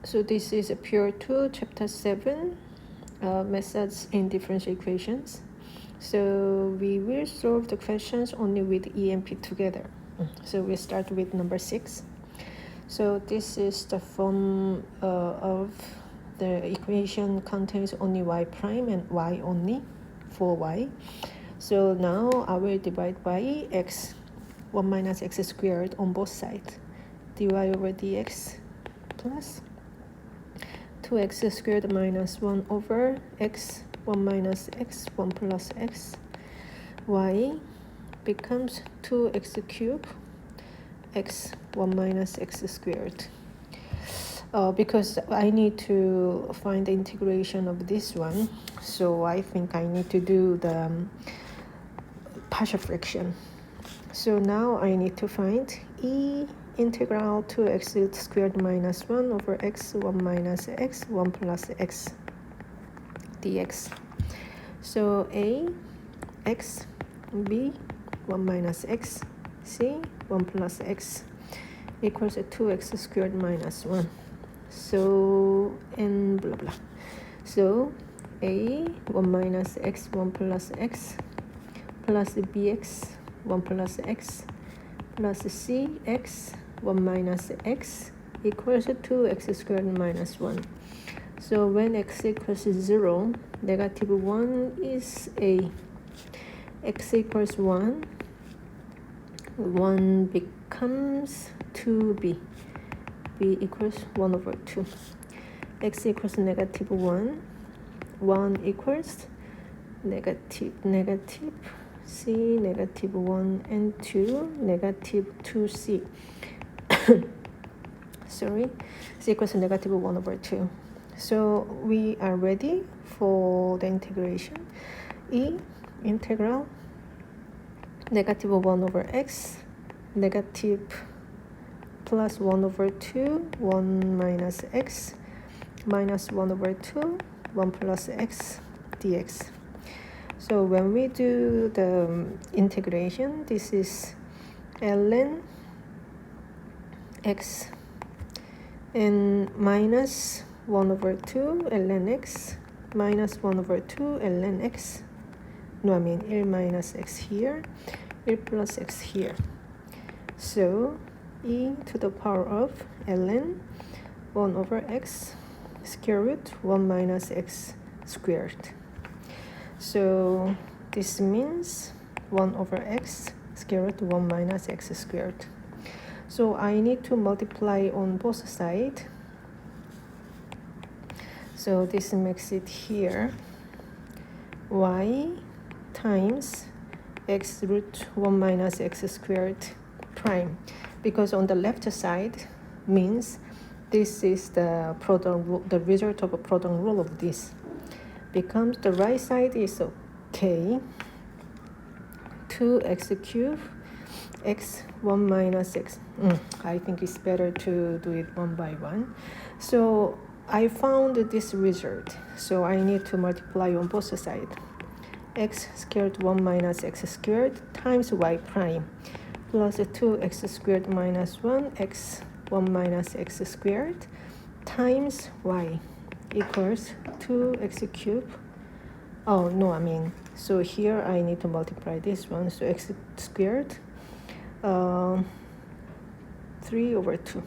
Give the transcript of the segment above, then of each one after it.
So this is a pure 2, chapter 7, methods in differential equations. So we will solve the questions only with EMP together. So we start with number 6. So this is the form of the equation contains only y prime and y only for y. So now I will divide by x, 1 minus x squared on both sides. dy over dx plus 2x squared minus 1 over x, 1 minus x, 1 plus x. Y becomes 2x cubed, x, 1 minus x squared. Because I need to find the integration of this one, so I think I need to do the partial fraction. So now I need to find e integral 2x squared minus 1 over x, 1 minus x, 1 plus x dx. So a, x, b, 1 minus x, c, 1 plus x equals 2x squared minus 1. So, and blah blah. So a, 1 minus x, 1 plus x, plus bx, 1 plus x, plus cx, 1 minus x equals 2x squared minus 1. So when x equals 0, negative 1 is a. X equals 1, 1 becomes 2b. b equals 1 over 2. X equals negative 1, 1 equals negative, c, negative 1 and 2, negative 2c. Sorry, c equals negative 1 over 2. So we are ready for the integration. E integral negative 1 over x, negative plus 1 over 2, 1 minus x, minus 1 over 2, 1 plus x dx. So when we do the integration, this is ln x and minus 1 over 2 ln x, minus 1 over 2 ln x. No, I mean 1 minus x here, 1 plus x here. So e to the power of ln 1 over x square root 1 minus x squared. So this means 1 over x square root 1 minus x squared. So I need to multiply on both sides. So this makes it here y times x root 1 minus x squared prime, because on the left side means this is the product rule, the result of a product rule of this becomes the right side is okay, 2x cubed x 1 minus x. I think it's better to do it one by one. So I found this result, so I need to multiply on both sides. X squared 1 minus x squared times y prime plus 2x squared minus 1 x 1 minus x squared times y equals 2x cubed. Oh no, I mean, so here I need to multiply this one, so x squared 3 over 2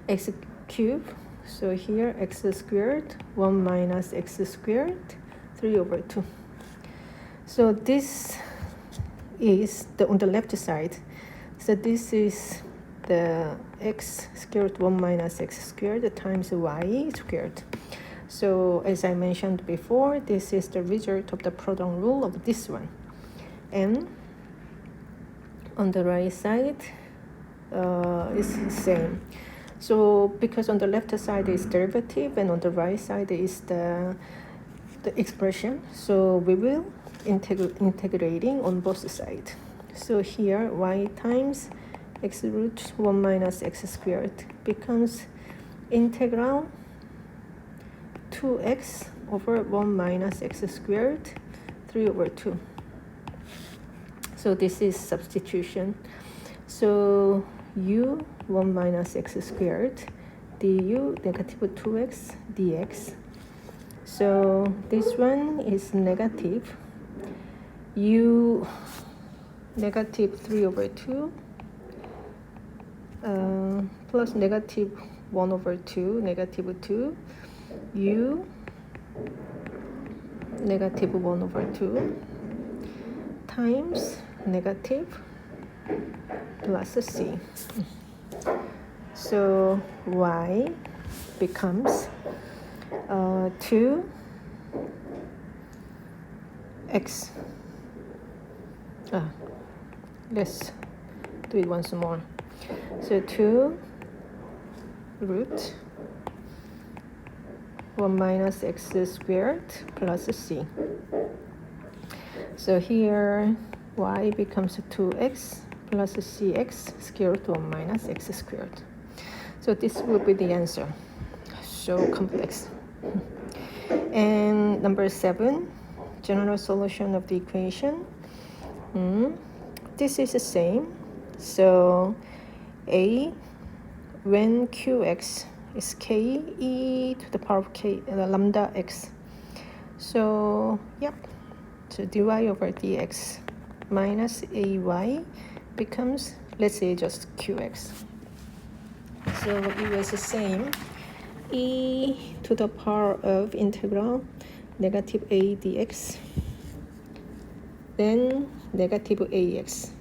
x cubed. So here x squared 1 minus x squared 3 over 2. So this is the on the left side. So this is the x squared 1 minus x squared times y squared. So as I mentioned before, this is the result of the product rule of this one. And on the right side is the same. So because on the left side is derivative and on the right side is the expression, so we will integrating on both sides. So here y times x root 1 minus x squared becomes integral 2x over 1 minus x squared 3 over 2. So this is substitution. So u 1 minus x squared du negative 2x dx. So this one is negative u negative 3 over 2 plus negative 1 over 2 negative 2 u negative 1 over 2 times negative plus c. So y becomes 2x. Let's do it once more. So 2 root 1 minus x squared plus c. So here y becomes 2x plus cx square root 1 minus x squared. So this will be the answer. So complex. And number 7, general solution of the equation. This is the same. So a when qx is k e to the power of k lambda x. So yep. So dy over dx minus ay becomes, let's say, just qx. So it was the same. E to the power of integral negative a dx, then negative ax.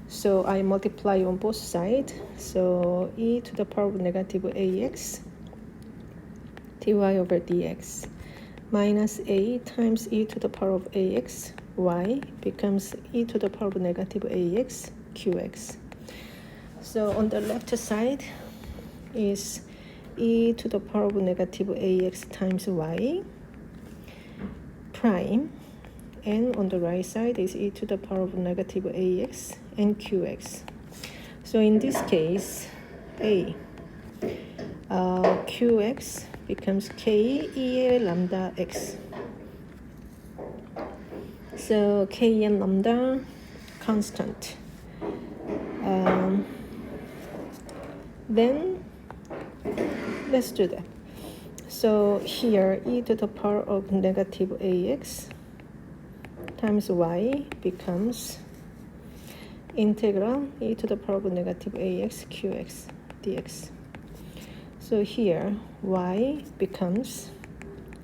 So I multiply on both sides. So e to the power of negative ax dy over dx minus a times e to the power of ax y becomes e to the power of negative ax qx. So on the left side is e to the power of negative ax times y prime, and on the right side is e to the power of negative ax and qx. So in this case, qx becomes k e lambda x. So k and lambda constant. Then let's do that. So here e to the power of negative ax times y becomes integral e to the power of negative ax qx dx. So here y becomes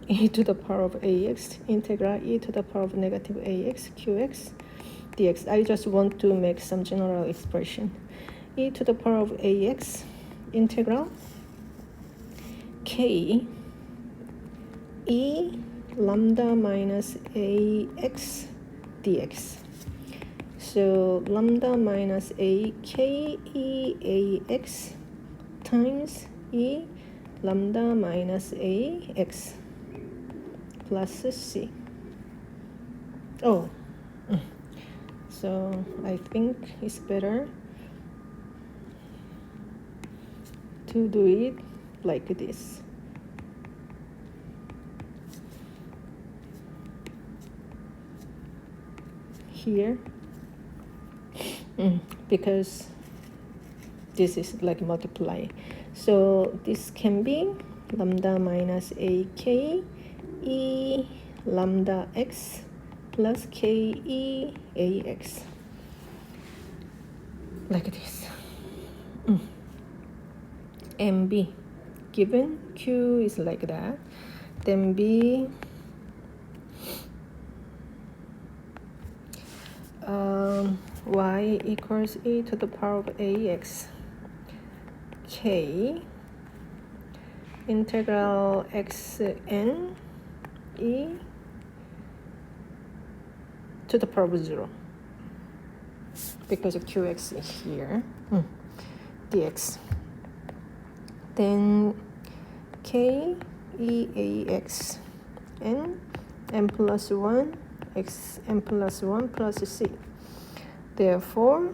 e to the power of ax integral e to the power of negative ax qx dx. I just want to make some general expression. E to the power of ax integral k e lambda minus ax dx. So lambda minus a k e ax times e lambda minus ax plus c. So I think it's better to do it like this. Here, because this is like multiply. So this can be lambda minus ak e lambda x plus k e ax, like this. And b, given q is like that, then b y equals e to the power of ax k integral xn e to the power of 0, because of qx is here, dx. Then k e ax n plus 1 x n plus 1 plus c. Therefore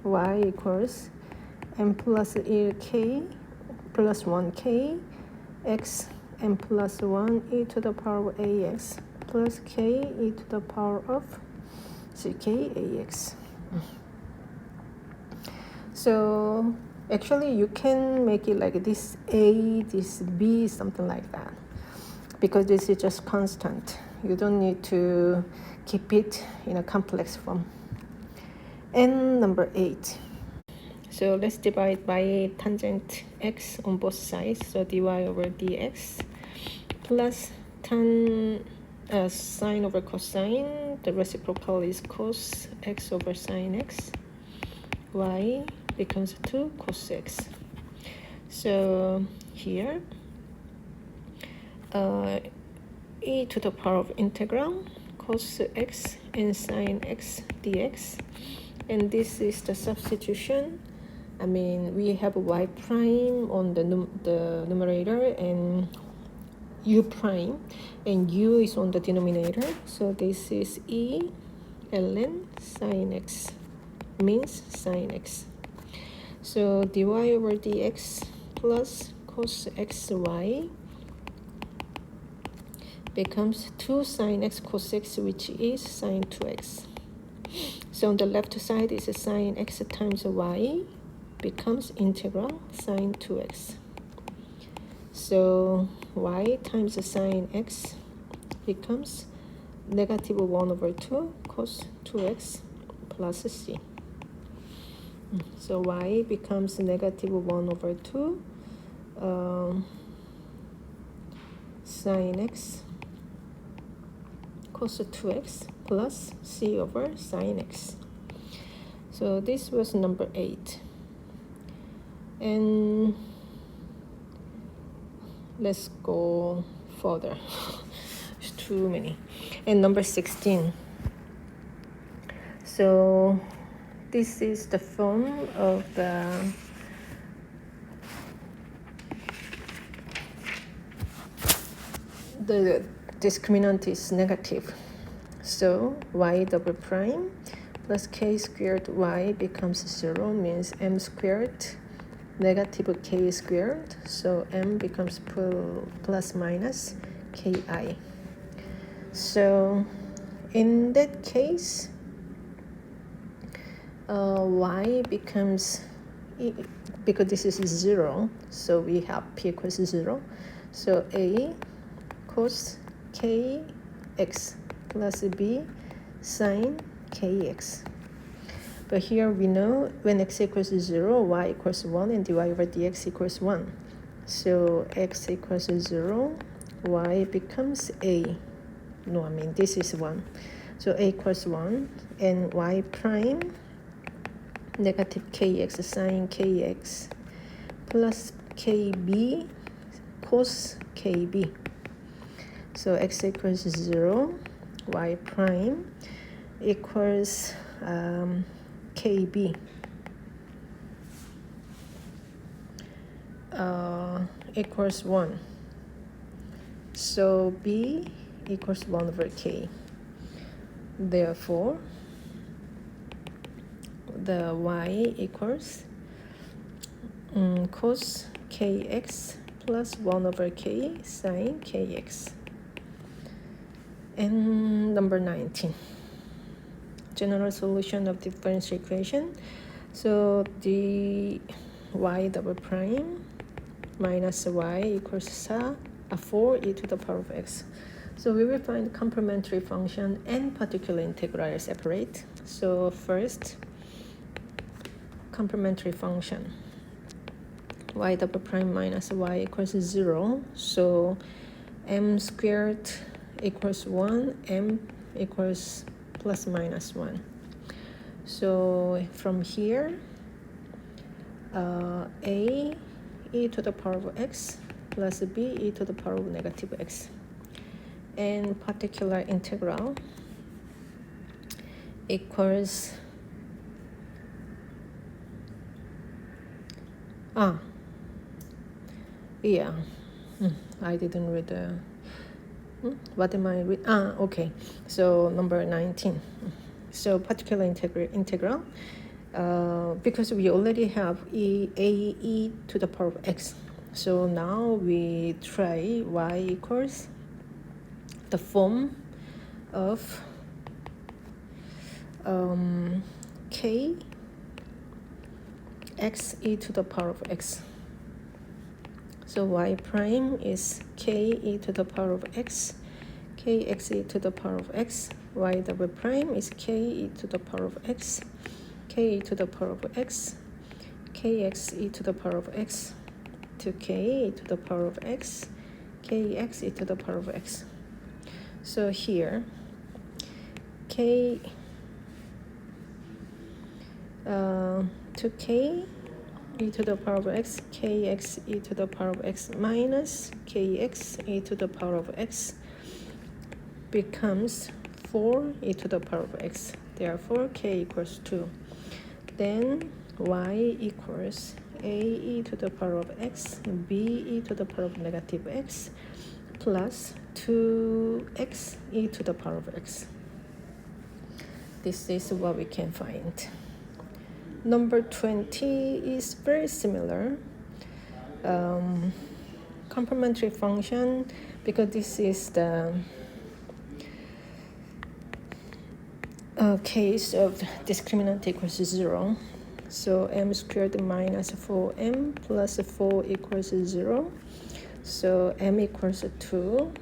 y equals n plus e k plus 1k x n plus 1 e to the power of ax plus k e to the power of ck ax. So Actually, you can make it like this A, this B, something like that, because this is just constant. You don't need to keep it in a complex form. And number 8. So let's divide by tangent x on both sides. So dy over dx plus sine over cosine. The reciprocal is cos x over sine x. Y becomes 2 cos x. So here, e to the power of integral cos x and sine x dx. And this is the substitution. I mean, we have y prime on the numerator and u prime, and u is on the denominator. So this is e ln sine x, means sine x. So dy over dx plus cos xy becomes 2 sine x cos x, which is sine 2x. So on the left side is sine x times y becomes integral sine 2x. So y times sine x becomes negative 1 over 2 cos 2x plus c. So y becomes negative 1 over 2 sine x cos 2x plus c over sine x. So this was number 8. And let's go further. It's too many. And number 16. So this is the form of the discriminant is negative. So y double prime plus k squared y becomes 0, means m squared negative k squared. So m becomes plus minus ki. So in that case, y becomes, because this is 0, so we have p equals 0. So a cos kx plus b sine kx. But here we know when x equals 0, y equals 1, and dy over dx equals 1. So x equals 0, y becomes a. No, I mean this is 1. So a equals 1, and y prime negative kx sine kx plus kb cos kb. So x equals 0, y prime equals kb equals 1. So b equals 1 over k. Therefore, the y equals cos kx plus 1 over k sine kx. And number 19, general solution of differential equation. So the y double prime minus y equals 4 e to the power of x. So we will find complementary function and particular integral separate. So first, complementary function. Y double prime minus y equals 0. So m squared equals 1, m equals plus minus 1. So from here, a e to the power of x plus b e to the power of negative x. And particular integral equals I didn't read the what am I read? Okay, so number 19. So particular integral, because we already have e to the power of x. So now we try y equals the form of k x e to the power of x. So y prime is k e to the power of x, kx e to the power of x. Y double prime is k e to the power of x, k e to the power of x, kx e to the power of x, to k e to the power of x, kx e to the power of x. So here, k to k e to the power of x, kx e to the power of x minus kx e to the power of x becomes 4 e to the power of x. Therefore, k equals 2. Then y equals a e to the power of x, b e to the power of negative x, plus 2x e to the power of x. This is what we can find. Number 20 is very similar. Complementary function, because this is the case of discriminant equals 0. So m squared minus 4m plus 4 equals 0. So m equals 2.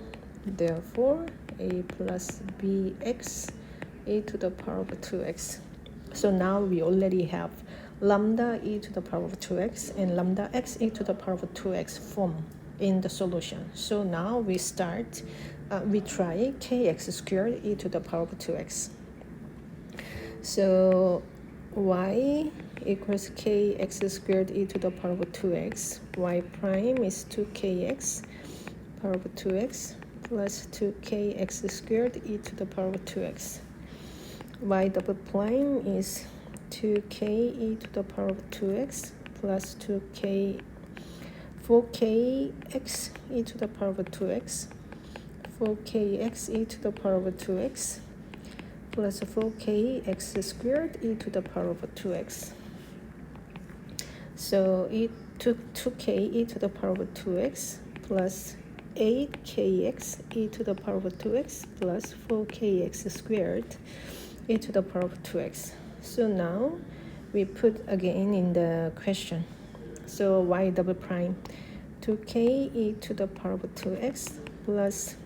Therefore, a plus bx e to the power of 2x. So now we already have lambda e to the power of 2x and lambda x e to the power of 2x form in the solution. So now we try kx squared e to the power of 2x. So y equals kx squared e to the power of 2x. Y prime is 2kx power of 2x plus 2kx squared e to the power of 2x. Y double prime is 2k e to the power of 2x plus 4kx e to the power of 2x, 4kx e to the power of 2x plus 4kx squared e to the power of 2x. So e to 2k e to the power of 2x plus 8kx e to the power of 2x plus 4kx squared e to the power of 2x. So now we put again in the question. So y double prime 2k e to the power of 2x plus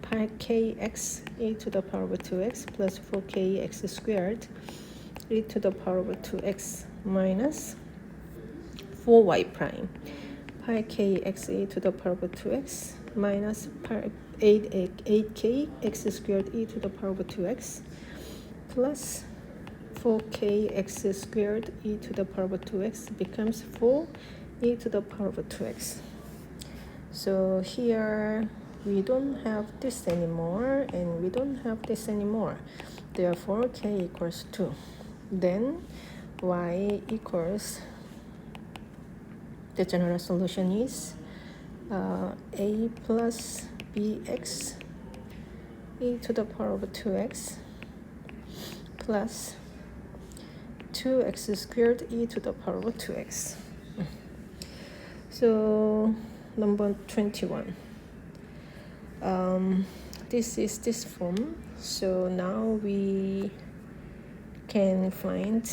pi kx e to the power of 2x plus 4kx squared e to the power of 2x minus 4y prime pi kx e to the power of 2x minus 8kx squared e to the power of 2x plus 4kx squared e to the power of 2x becomes 4 e to the power of 2x. So here we don't have this anymore and we don't have this anymore. Therefore, k equals 2. Then y equals, the general solution is a plus bx e to the power of 2x plus 2x squared e to the power of 2x. So number 21. This is this form. So now we can find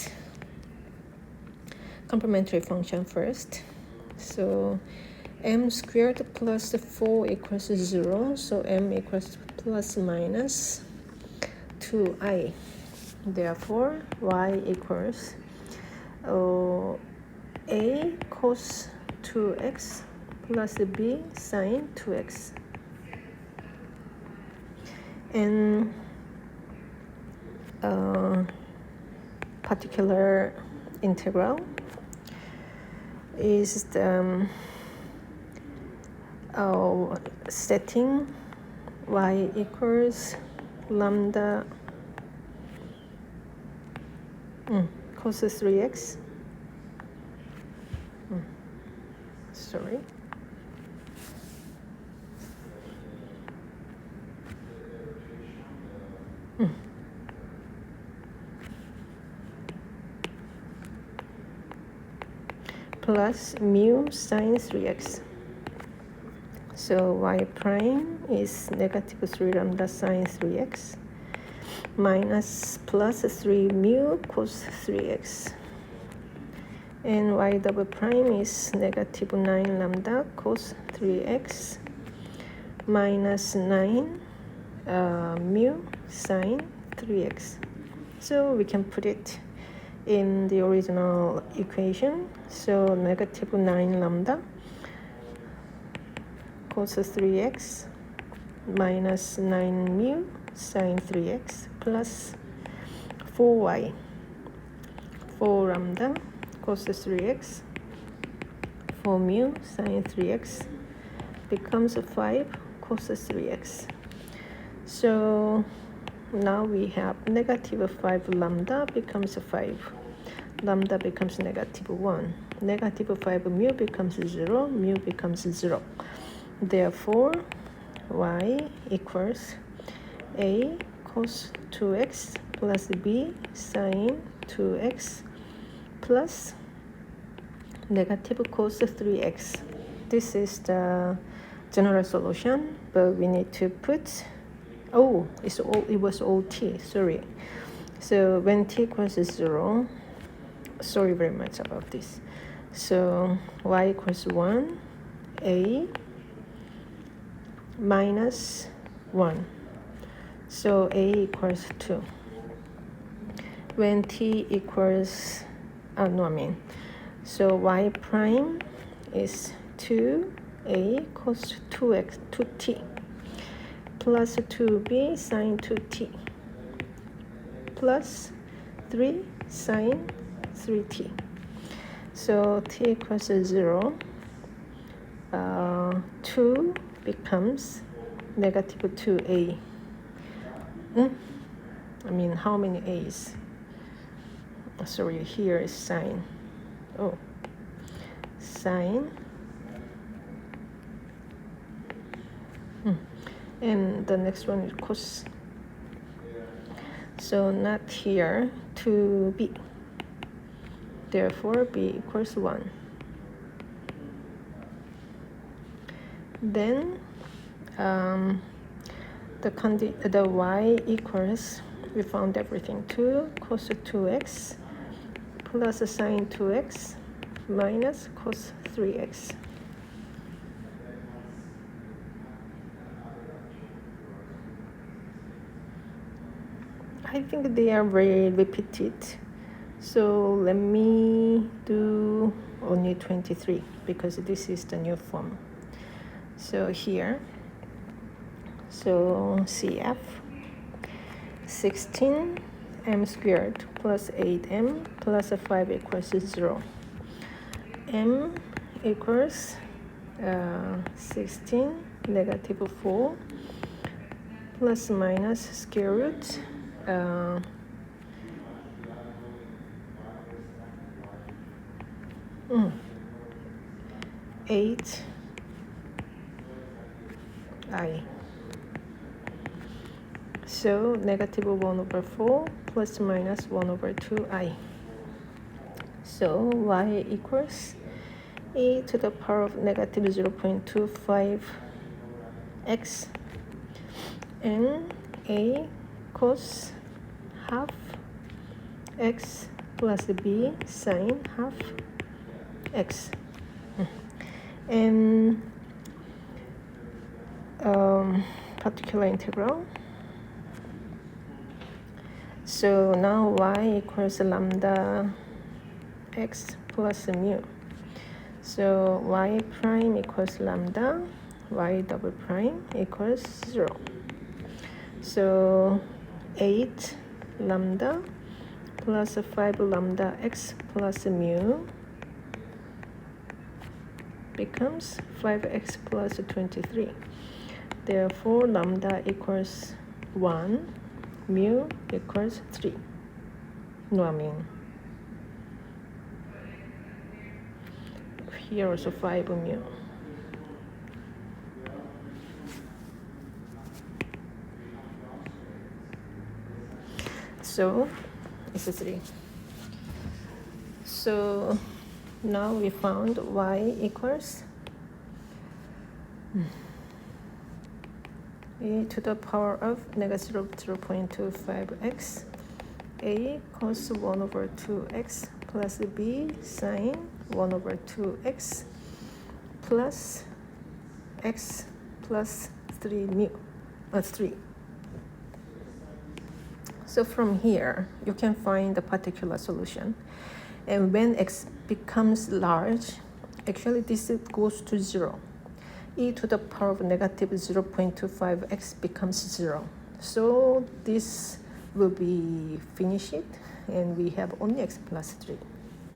complementary function first. So m squared plus 4 equals 0. So m equals plus minus 2i. Therefore, y equals a cos 2x plus b sine 2x. And particular integral is the setting y equals lambda cos 3x. Sorry. Plus mu sine 3x. So y prime is negative 3 lambda sine 3x minus plus 3 mu cos 3x. and y double prime is negative 9 lambda cos 3x minus 9 mu sine 3x. So we can put it in the original equation. So negative 9 lambda cos 3x minus 9 mu sine 3x plus 4y 4 lambda cos 3x 4 mu sine 3x becomes 5 cos 3x. So now we have negative 5 lambda becomes 5. Lambda becomes negative 1. Negative 5 mu becomes 0. Mu becomes 0. Therefore, y equals a cos 2x plus b sine 2x plus negative cos 3x. This is the general solution, but we need to put, it was OT, sorry. So when t equals 0, sorry very much about this. So y equals 1, a minus 1. So a equals 2. When t equals, so y prime is 2a cos 2x, 2t, plus 2b sine 2t, plus 3 sine 3t. So t equals 0, 2 becomes negative 2a. How many a's? Sorry, here is sine. Sine. And the next one is cos. So not here, 2b. Therefore, b equals 1. Then the y equals, we found everything, 2 cos 2x plus sine 2x minus cos 3x. I think they are very repeated, so let me do only 23 because this is the new form. So here, so CF 16 m squared plus 8m plus 5 equals 0. M equals 16 negative 4 plus minus square root 8 I. So negative 1 over 4 plus minus 1 over 2i. So y equals e to the power of negative 0.25 x and a cos half x plus b sine half x. And particular integral. So now y equals lambda x plus mu. So y prime equals lambda, y double prime equals 0. So 8 lambda plus 5 lambda x plus mu becomes 5x plus 23. Therefore, lambda equals 1, mu equals 3. Here also 5 mu. So it's 3. So now we found y equals e to the power of negative 0.25x, a cos 1 over 2x plus b sine 1 over 2x plus x plus 3 3. So from here, you can find the particular solution. And when x becomes large, actually this goes to 0. E to the power of negative 0.25x becomes 0. So this will be finished, and we have only x plus 3.